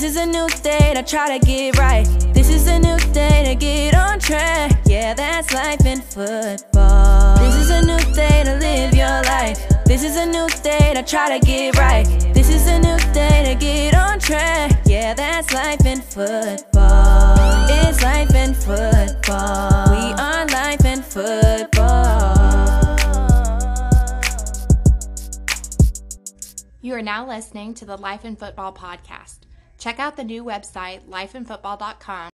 This is a new day to try to get right. This is a new day to get on track. Yeah, that's life in football. This is a new day to live your life. This is a new day to try to get right. This is a new day to get on track. Yeah, that's life in football. It's life in football. We are life in football. You are now listening to the Life in Football podcast. Check out the new website, lifeinfootball.com.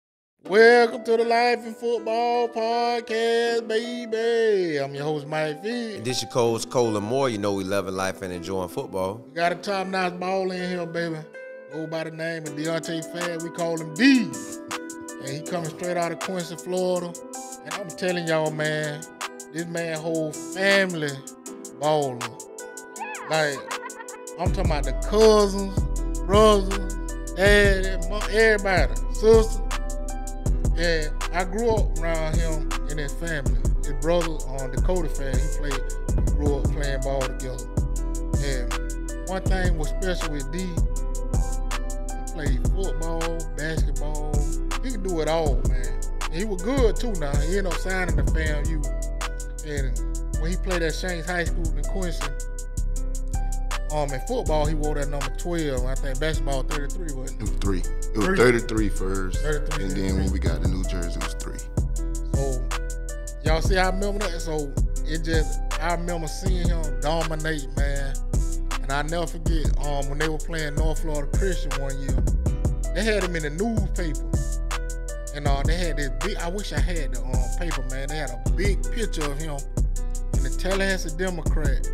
Welcome to the Life in Football podcast, baby. I'm your host, Mike V. And this your coach, Cole Moore. You know we loving life and enjoying football. We got a top-notch ball in here, baby. Go by the name of De'Ante Fagg. We call him D. And he coming straight out of Quincy, Florida. And I'm telling y'all, man, this man whole family balling. Like, I'm talking about the cousins, brothers, dad, mom, everybody, sister. And I grew up around him and his family. His brother, Dakota Fagg, he grew up playing ball together. And one thing was special with D, he played football, basketball. He could do it all, man. And he was good too now. He ended up signing to FAMU. And when he played at Shanks HighSchool in Quincy, in football, he wore that number 12. I think basketball 33, wasn't it? It was 3. It was 33 first. 33, and then when we got the New Jersey, it was 3. So, y'all see, I remember that. So, I remember seeing him dominate, man. And I never forget when they were playing North Florida Christian one year, they had him in the newspaper. And they had this big, I wish I had the paper, man. They had a big picture of him in the Tallahassee Democrat.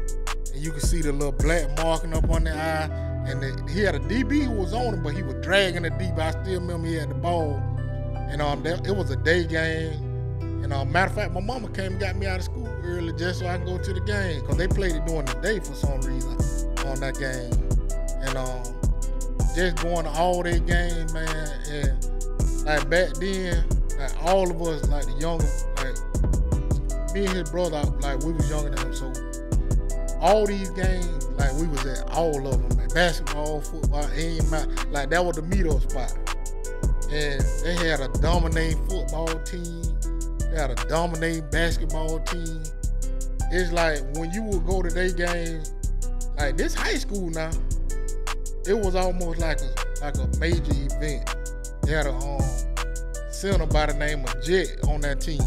And you could see the little black marking up on the eye. And he had a DB who was on him, but he was dragging the DB. I still remember he had the ball. And it was a day game. And matter of fact, my mama came and got me out of school early just so I can go to the game. Because they played it during the day for some reason on that game. And just going to all their games, man. And like back then, like all of us, like the younger, like me and his brother, like we was younger than him. So all these games, like we was at all of them, like basketball, football, like that was the meet-up spot. And they had a dominating football team. They had a dominating basketball team. It's like when you would go to their games, like this high school now, it was almost like a major event. They had a center by the name of Jet on that team.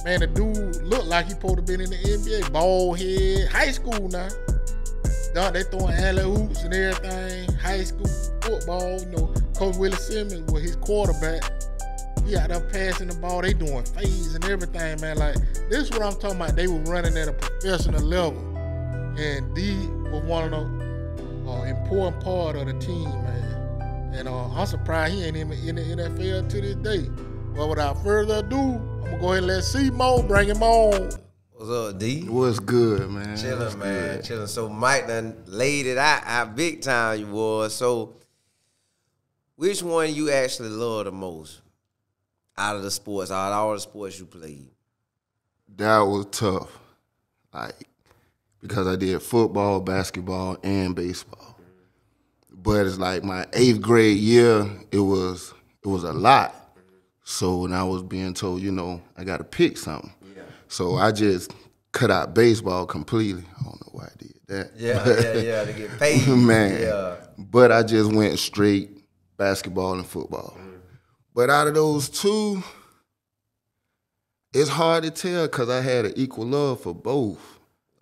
Man, the dude looked like he supposed to been in the NBA. Bald head, high school now. They throwing alley hoops and everything. High school football, you know. Coach Willie Simmons was his quarterback. He out there passing the ball. They doing fades and everything, man. Like, this is what I'm talking about. They were running at a professional level. And D was one of the important part of the team, man. And I'm surprised he ain't even in the NFL to this day. But without further ado, I'm going to go ahead and let C-Mo bring him on. What's up, D? What's good, man? Chilling, man. Chilling. So Mike done laid it out big time, you was. So which one you actually love the most out of the sports, out of all the sports you played? That was tough. Like, because I did football, basketball, and baseball. But it's like my 8th grade year, it was a lot. So when I was being told, you know, I got to pick something. Yeah. So I just cut out baseball completely. I don't know why I did that. Yeah, to get paid. Man. Yeah. But I just went straight basketball and football. But out of those two, it's hard to tell because I had an equal love for both.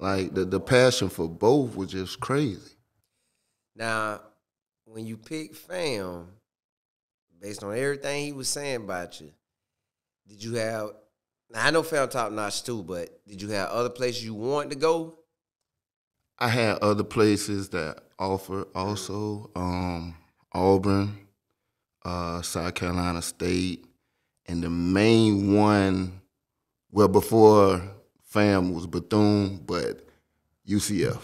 Like, the passion for both was just crazy. Now, when you pick FAM, based on everything he was saying about you, did you have, now I know FAM top notch too, but did you have other places you wanted to go? I had other places that offered also, Auburn, South Carolina State, and the main one, well, before FAM was Bethune, but UCF.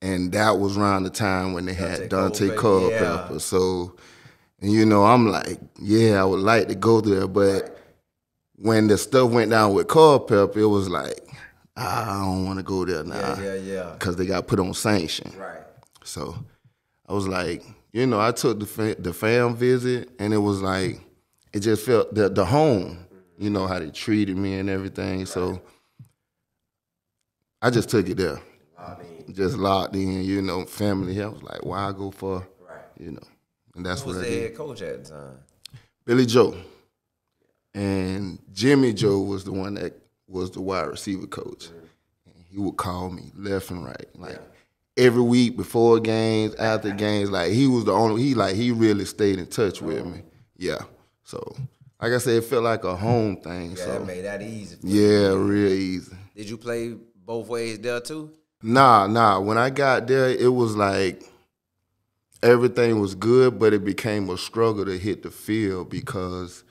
And that was around the time when they had De'Ante Culpepper. So, and you know, I'm like, yeah, I would like to go there, but when the stuff went down with Culpepper, it was like, I don't want to go there now. Yeah. Because they got put on sanction. Right. So I was like, you know, I took the fam visit, and it was like, it just felt the home, you know, how they treated me and everything. So I just took it there. Just locked in, you know, family. I was like, why I go for, you know, and that's what I did. Who was the head coach at the time? Billy Joe. And Jimmy Joe was the one that was the wide receiver coach. And he would call me left and right. Like every week before games, after games, like he was the only, he really stayed in touch with me. Yeah. So, like I said, it felt like a home thing. Yeah, so that made that easy for yeah, you. real easy. Did you play both ways there too? Nah. When I got there, it was like everything was good, but it became a struggle to hit the field because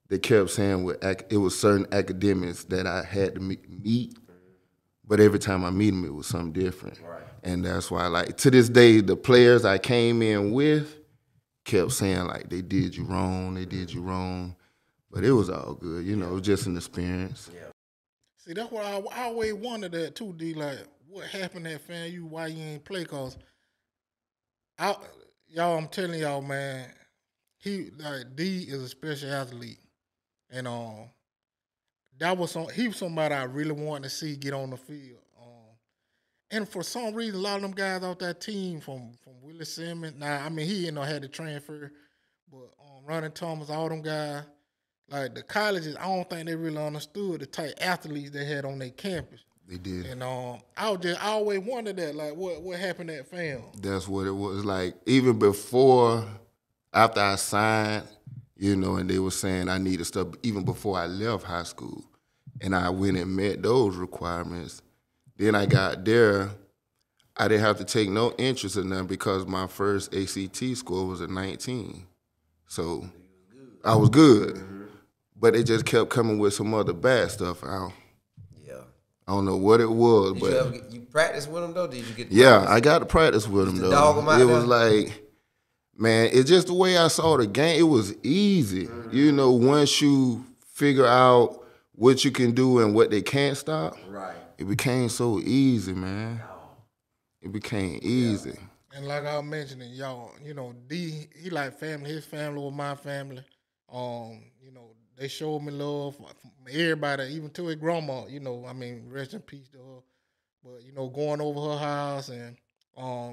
they kept saying it was certain academics that I had to meet, but every time I meet them, it was something different. Right. And that's why, like, to this day, the players I came in with kept saying, like, they did you wrong. But it was all good, you know, it was just an experience. Yeah. See, that's what I always wondered that too, D. Like, what happened at FAMU? Why you ain't play? Cause I'm telling y'all, man, D is a special athlete, and he was somebody I really wanted to see get on the field. And for some reason, a lot of them guys off that team from Willie Simmons. Now, I mean, he had to transfer, but Ronnie Thomas, all them guys. Like the colleges, I don't think they really understood the type of athletes they had on their campus. They did. And I always wondered that, like, what happened at FAM? That's what it was. Like, even after I signed, you know, and they were saying I needed stuff, even before I left high school, and I went and met those requirements. Then I got there, I didn't have to take no interest in them because my first ACT score was a 19. So I was good. But it just kept coming with some other bad stuff. I don't know what it was. You practice with them, though? Did you get to practice? I got to practice with them, though. Dog them out it was like, man, it's just the way I saw the game. It was easy. You know, once you figure out what you can do and what they can't stop, it became so easy, man. It became easy. And like I was mentioning, y'all, you know, D, he like family. His family was my family. You know, they showed me love from everybody, even to his grandma. You know, I mean, rest in peace to her. But you know, going over her house and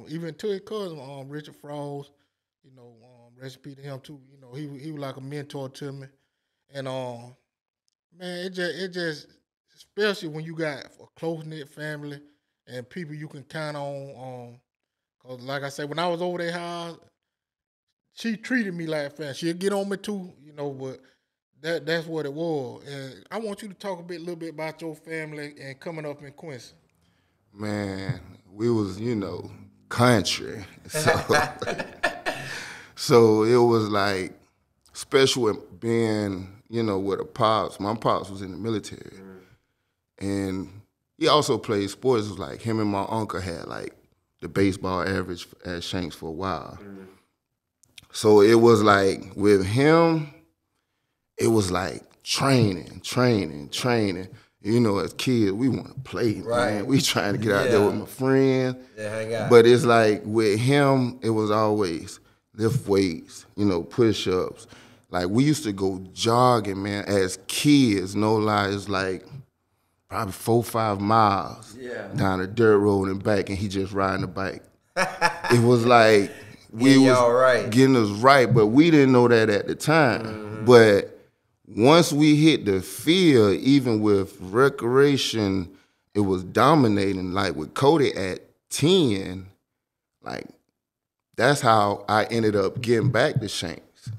even to his cousin, Richard Frost. You know, rest in peace to him too. You know, he was like a mentor to me. And man, it just especially when you got a close knit family and people you can count on. Cause like I said, when I was over their house, she treated me like family. She'll get on me too, you know, but that's what it was. And I want you to talk a little bit about your family and coming up in Quincy. Man, we was, you know, country. So it was like special with being, you know, with a pops. My pops was in the military. And he also played sports. It was like him and my uncle had like the baseball average at Shanks for a while. So it was like with him, it was like training. You know, as kids, we want to play, man. We trying to get out there with my friends. Hang out. But it's like with him, it was always lift weights, you know, push-ups. Like we used to go jogging, man, as kids, no lie. It's like probably 4 or 5 miles down a dirt road and back, and he just riding the bike. It was like we was getting us right, but we didn't know that at the time. But once we hit the field, even with recreation, it was dominating. Like with Cody at 10, like that's how I ended up getting back to Shanks.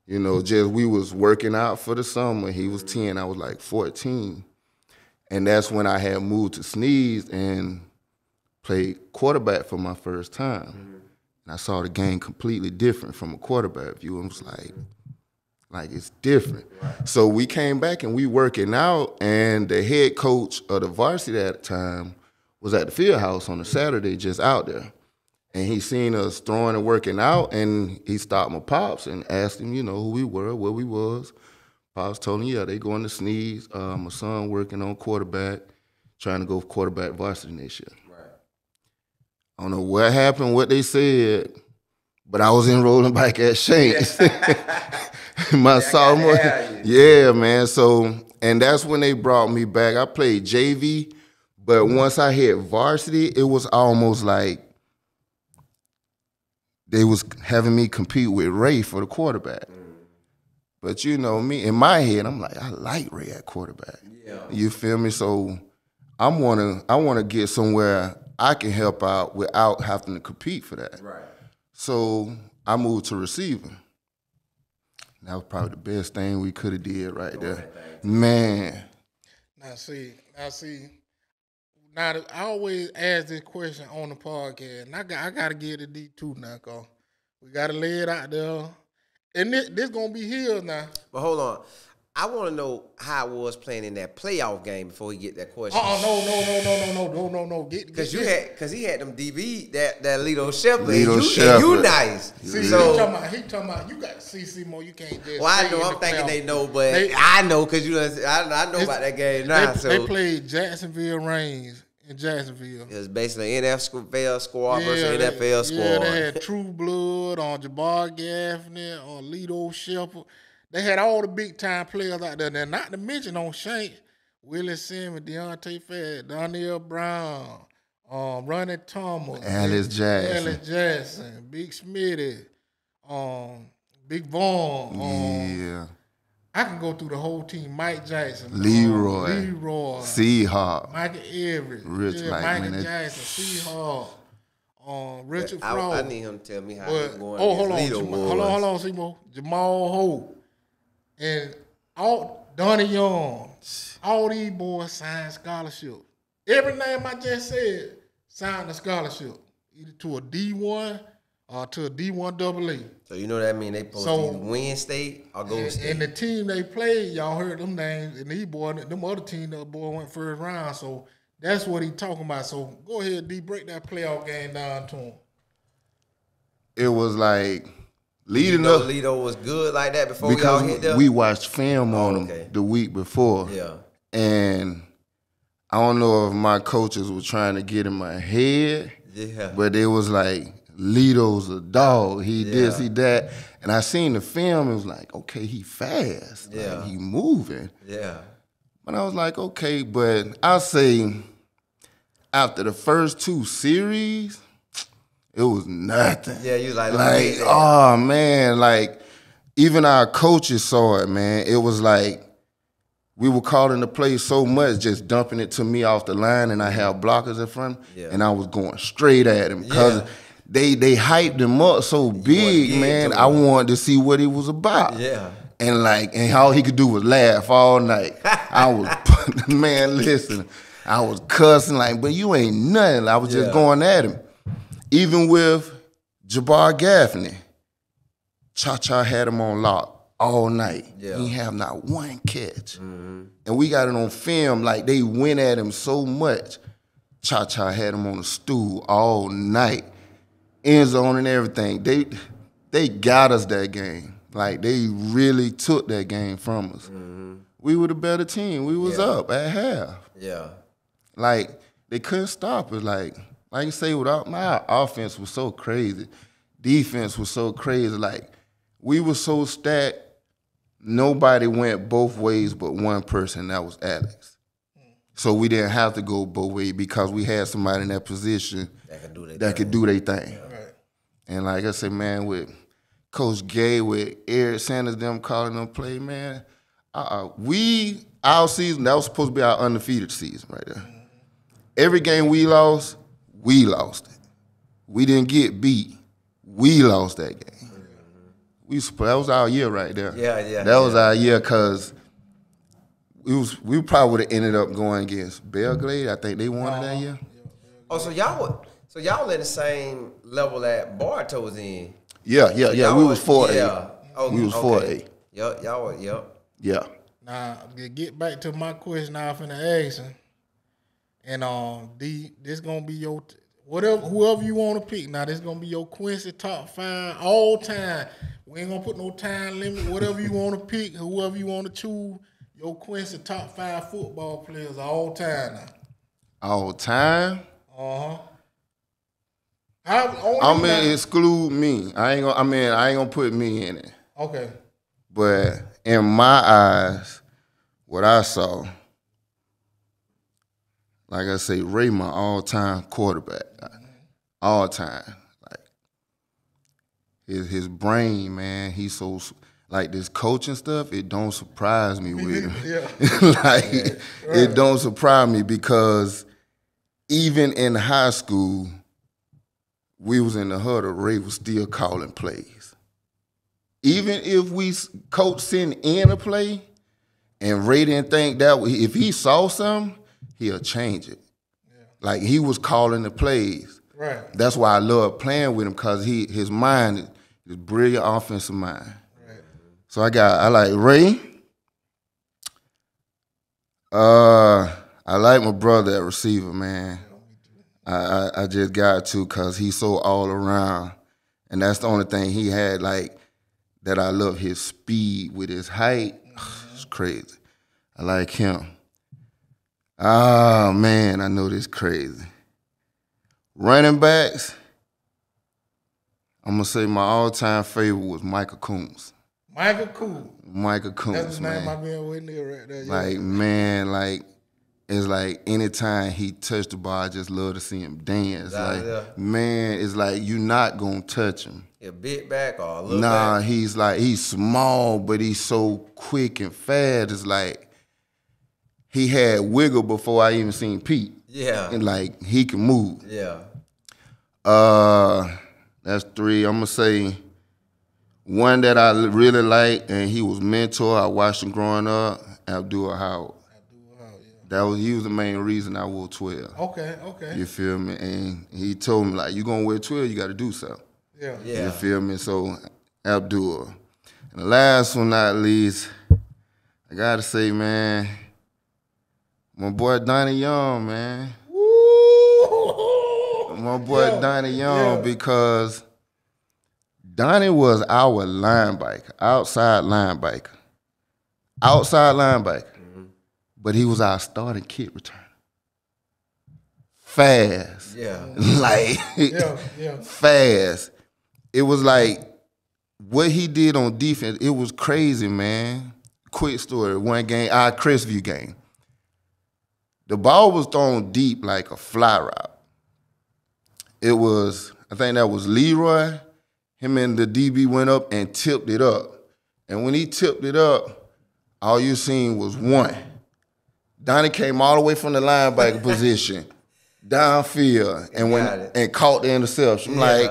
You know, just we was working out for the summer. He was 10, I was like 14. And that's when I had moved to Sneeze and played quarterback for my first time. And I saw the game completely different from a quarterback view. And was like it's different. So we came back and we working out, and the head coach of the varsity at the time was at the field house on a Saturday just out there. And he seen us throwing and working out, and he stopped my pops and asked him, you know, who we were, where we was. Pops told him, yeah, they going to Sneeze. My son working on quarterback, trying to go quarterback varsity next year. I don't know what happened, what they said, But I was enrolling back at Shanks. My I sophomore. gotta have Yeah, man. So, and that's when they brought me back. I played JV, but once I hit varsity, it was almost like they was having me compete with Ray for the quarterback. But you know me, in my head, I'm like, I like Ray at quarterback. Yeah. You feel me? So I wanna get somewhere I can help out without having to compete for that. Right. So I moved to receiver. That was probably the best thing we could have did right there. Man. Now see. Now I always ask this question on the podcast, and I gotta get it deep too now, cause we gotta lay it out there. And this gonna be here now. But hold on. I want to know how it was playing in that playoff game before we get that question. No. Because he had them DB that Lito Shepherd. Lito And Shepherd. you nice. See, So, he talking about you got CC more. You can't just. well, I say know. in I'm the thinking playoff. they know, but I know because I know about that game now. They played Jacksonville Reigns in Jacksonville. It was basically an NFL squad versus NFL squad. Yeah, they had True Blood on Jabbar Gaffney, on Lito Shepherd. They had all the big time players out there. Now, not to mention on Shanks, Willie Simmons, De'Ante Fagg, Donnell Brown, Ronnie Thomas, Alice Jackson, Big Smitty, Big Vaughn. Yeah. I can go through the whole team. Mike Jackson, Leroy, Seahawk, Michael Everett, Michael Jackson, Seahawk, Richard Frost. I need him to tell me how he's going. Hold on, Seymour. Jamal Hope. And Donnie Young, all these boys signed scholarship. Every name I just said signed a scholarship, either to a D1 or to a D1 AA. So you know that mean they supposed to either win state or go state. And the team they played, y'all heard them names, and these boys, them other team, the boy went first round. So that's what he talking about. So go ahead, D, break that playoff game down to him. It was like leading up. Lito was good like that before because we all hit them? we watched film on him the week before. Yeah. And I don't know if my coaches were trying to get in my head. Yeah. But it was like, Lito's a dog. He this, he that. And I seen the film. It was like, okay, he fast. Yeah. Like, he moving. Yeah. But I was like, okay. But I'll say after the first two series, it was nothing. Yeah, you like oh, man. Like, even our coaches saw it, man. It was like we were calling the play so much, just dumping it to me off the line, and I had blockers in front of him, and I was going straight at him because they hyped him up so big, man. I wanted to see what he was about. Yeah. And all he could do was laugh all night. I was, man, listen, I was cussing like, but you ain't nothing. I was just going at him. Even with Jabbar Gaffney, Cha-Cha had him on lock all night. Yeah. He ain't have not one catch. Mm-hmm. And we got it on film, like they went at him so much. Cha-Cha had him on the stool all night. End zone and everything. They got us that game. Like, they really took that game from us. Mm-hmm. We were the better team. We was up at half. Yeah. Like, they couldn't stop us. Like you say, without my offense was so crazy. Defense was so crazy. Like, we were so stacked, nobody went both ways but one person, that was Alex. So we didn't have to go both ways because we had somebody in that position that could do their thing. Yeah. Right. And like I said, man, with Coach Gay, with Eric Sanders, them calling them play, man, our season, that was supposed to be our undefeated season right there. Mm-hmm. Every game we lost it. We didn't get beat. We lost that game. Mm-hmm. That was our year right there. Yeah. That was our year because we probably would have ended up going against Belgrade. I think they won that year. Oh, so y'all in the same level that Bartow's in? Yeah. We was 4A. Yeah. Oh, we was 4A. Y'all were. Yeah. Now, to get back to my question I finna ask him, and this gonna be your whoever you want to pick. Now, this gonna be your Quincy top 5 all time. We ain't gonna put no time limit. Whatever you want to pick, whoever you want to choose, your Quincy top 5 football players all time now. All time? I'm gonna exclude me. I ain't gonna put me in it. Okay. But in my eyes, what I saw, like I say, Ray my all-time quarterback. All time. Like his brain, man, he's so like this coaching stuff, it don't surprise me with him. It don't surprise me because even in high school, we was in the huddle, Ray was still calling plays. Even if we coach send in a play and Ray didn't think that, if he saw something, he'll change it. Yeah. Like he was calling the plays. Right. That's why I love playing with him because his mind is brilliant offensive mind. Right. So I like Ray. I like my brother at receiver, man. I just got to because he's so all around. And that's the only thing he had, like, that I love his speed with his height. It's crazy. I like him. Oh, man, I know this crazy. Running backs, I'm going to say my all-time favorite was Michael Coombs. Michael Coombs. Michael Coombs, That's his man. name I been with there right there. Yeah. Like, man, like, it's like anytime he touched the ball, I just love to see him dance. Man, it's like you're not going to touch him. A bit back or a little back? Nah, he's small, but he's so quick and fast. It's like he had wiggle before I even seen Pete. Yeah. And like he can move. Yeah. That's three. I'm gonna say one that I really like, and he was mentor. I watched him growing up. Abdul Howard. Yeah. He was the main reason I wore 12. Okay. You feel me? And he told me like, you gonna wear 12, you got to do something. Yeah. You feel me? So Abdul. And the last one, not least, I gotta say, man, my boy Donnie Young, man. Woo! My boy Donnie Young, because Donnie was our linebacker, outside linebacker. Mm-hmm. But he was our starting kick returner. Fast. Yeah. Like, fast. It was like what he did on defense, it was crazy, man. Quick story, one game, our Crestview game. The ball was thrown deep like a fly route. It was, I think that was Leroy. Him and the DB went up and tipped it up. And when he tipped it up, all you seen was one. Donnie came all the way from the linebacker position, downfield, and caught the interception. Like,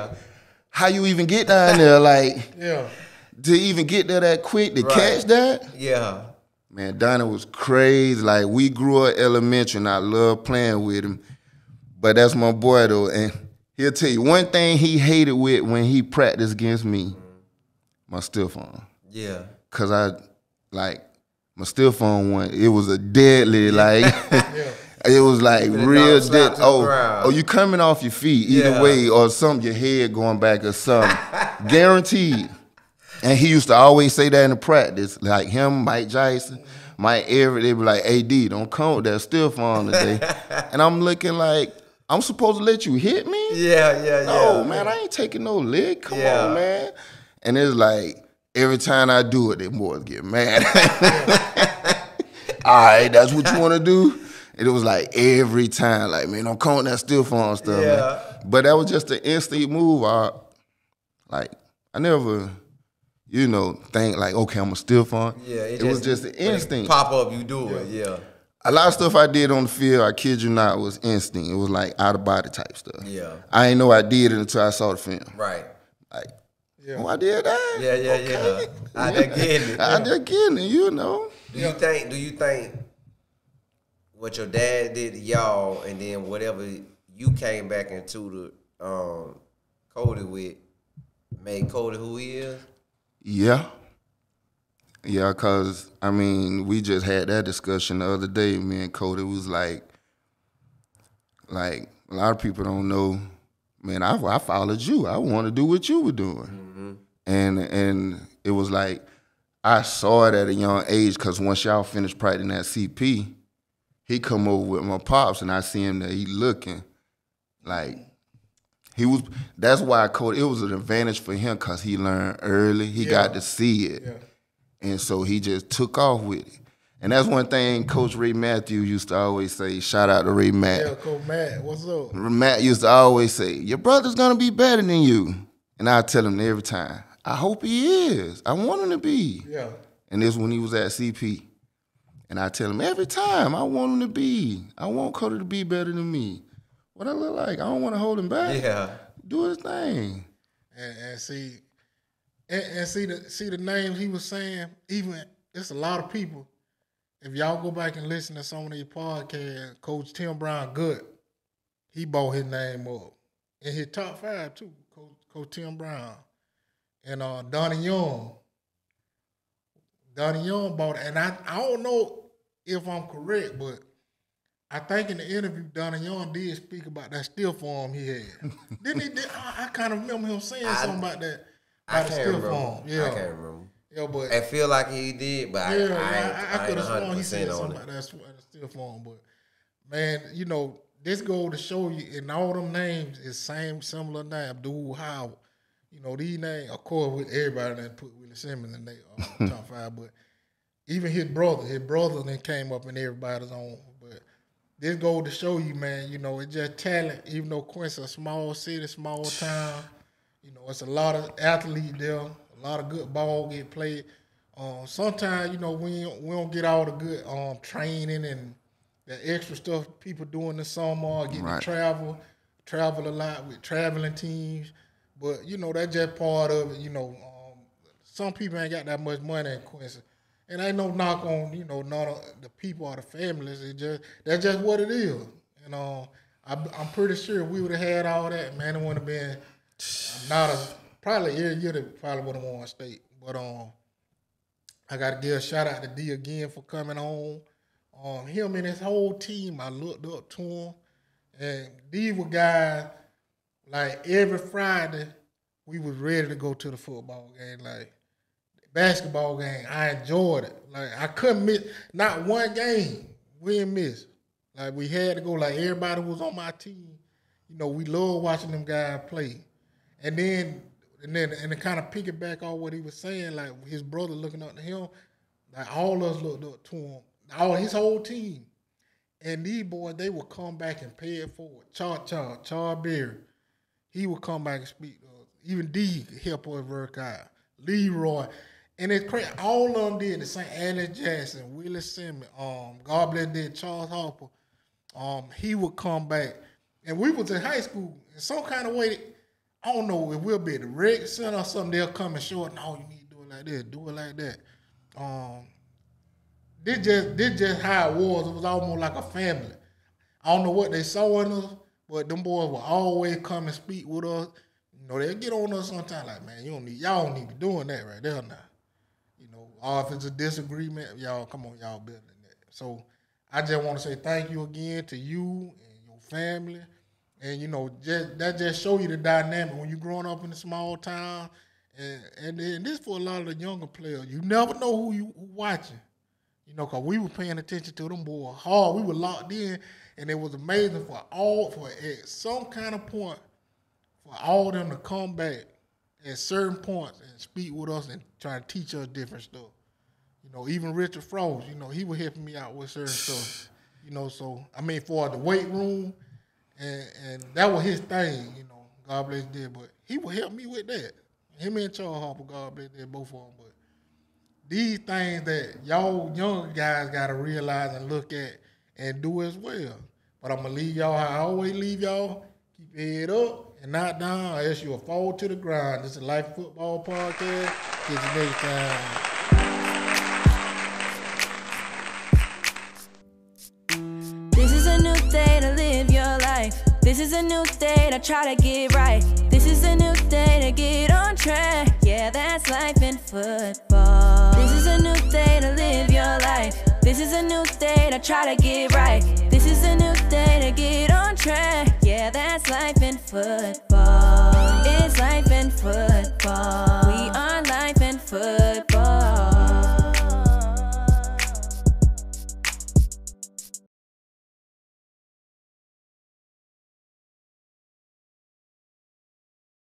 how you even get down there? Like, to even get there that quick to catch that? Yeah. Man, Donnie was crazy. Like, we grew up elementary, and I love playing with him. But that's my boy, though. And he'll tell you one thing he hated with when he practiced against me, my stiff arm. Yeah. Because my stiff arm one, it was a deadly, like, it was like real dead. Oh, you coming off your feet either way, or something, your head going back or something. Guaranteed. And he used to always say that in the practice, like him, Mike Jason, Mike Everett, they be like, AD, don't come with that stiff arm today. And I'm looking like, I'm supposed to let you hit me? Yeah. No, man, I ain't taking no lick. Come on, man. And it's like, every time I do it, they boys get mad. All right, that's what you want to do? And it was like every time, like, man, don't come with that stiff arm stuff, man. But that was just an instinct move. I never, think like, okay, I'm a stiff arm. Yeah, it was just an instinct. Pop up, you do it, yeah. A lot of stuff I did on the field, I kid you not, was instinct. It was like out-of-body type stuff. Yeah. I didn't know I did it until I saw the film. Right. Like, oh, I did that? Yeah. I just getting it. I just getting it, Do you think what your dad did to y'all, and then whatever you came back into the Cody with, made Cody who he is? Yeah. Yeah, because, we just had that discussion the other day. Me and Cody was like, a lot of people don't know, man, I followed you. I want to do what you were doing. Mm-hmm. And it was like, I saw it at a young age because once y'all finished practicing at CP, he come over with my pops, and I see him there, he looking like That's why Coach. It was an advantage for him because he learned early. He got to see it, and so he just took off with it. And that's one thing Coach Ray Matthews used to always say. Shout out to Ray Matt. Yeah, Coach Matt, what's up? Matt used to always say, your brother's gonna be better than you. And I tell him every time, I hope he is. I want him to be. Yeah. And this when he was at CP. And I tell him every time, I want him to be. I want Cody to be better than me. What I look like, I don't want to hold him back. Yeah. Do his thing. And see the names he was saying, even it's a lot of people. If y'all go back and listen to some of these podcasts, Coach Tim Brown Good, he brought his name up. In his top 5 too, Coach Tim Brown. And Donnie Young. Donnie Young bought it. And I don't know if I'm correct, but I think in the interview, Donnie Young did speak about that still form he had. Didn't he? I kind of remember him saying something about that. I can't remember. Yeah. I can't remember. Yeah, but I feel like he did, but I I could ain't have sworn he 100% said on something it. about that still form. But man, you know, this goes to show you, in all them names is same similar name. Abdul Howard. You know, these names, of course, with everybody that put Willie Simmons in their top 5, but even his brother then came up in everybody's own. But this goes to show you, man, you know, it's just talent. Even though Quincy a small city, small town, you know, it's a lot of athletes there, a lot of good ball get played. Sometimes, you know, we don't get all the good training and the extra stuff people do in the summer, getting to travel a lot with traveling teams. But, you know, that's just part of it. You know, some people ain't got that much money in Quincy. And ain't no knock on, you know, none of the people or the families. That's just what it is. And I'm pretty sure if we would have had all that, man, it wouldn't have been probably every year they probably would have won state. But I got to give a shout out to D again for coming on. Him and his whole team, I looked up to him. And these were guys, like every Friday, we was ready to go to the football game. Like, basketball game, I enjoyed it. Like, I couldn't miss, not one game we didn't miss. Like, we had to go, like, everybody was on my team. You know, we love watching them guys play. And to kind of piggyback on what he was saying, like, his brother looking up to him, like, all of us looked up to him, his whole team. And these boys, they would come back and pay it forward. Char Berry, he would come back and speak to us. Even D help us work out. Leroy. And it's crazy. All of them did the same. Alex Jackson, Willie Simmons, God bless did Charles Harper. He would come back. And we was in high school. In some kind of way, I don't know if we'll be at the rec center or something, they'll come and show it. No, you need to do it like this, do it like that. This just how it was. It was almost like a family. I don't know what they saw in us, but them boys would always come and speak with us. You know, they'll get on us sometimes like, man, y'all don't need to be doing that right there now. You know, or if it's a disagreement, y'all, come on, y'all better than that. So I just want to say thank you again to you and your family. And, you know, that just show you the dynamic when you're growing up in a small town. And this for a lot of the younger players. You never know who watching. You know, because we were paying attention to them boys hard. We were locked in, and it was amazing for at some kind of point, for all of them to come back at certain points and speak with us and try to teach us different stuff. You know, even Richard Frost, you know, he was helping me out with certain stuff. You know, so, I mean, for the weight room, and that was his thing, you know, God bless did, but he would help me with that. Him and Charles Harper, God bless did, both of them, but these things that y'all younger guys got to realize and look at and do as well. But I'm going to leave y'all how I always leave y'all. Keep your head up and not down, or else you'll fall to the ground. This is Life Football Podcast. Catch you next time. This is a new day to live your life. This is a new day to try to get right. This is a new day to get on track. Yeah, that's life in football. This is a new day to live your life. This is a new day to try to get right. This is a new day to get on track. Yeah, that's life in football. It's life in football.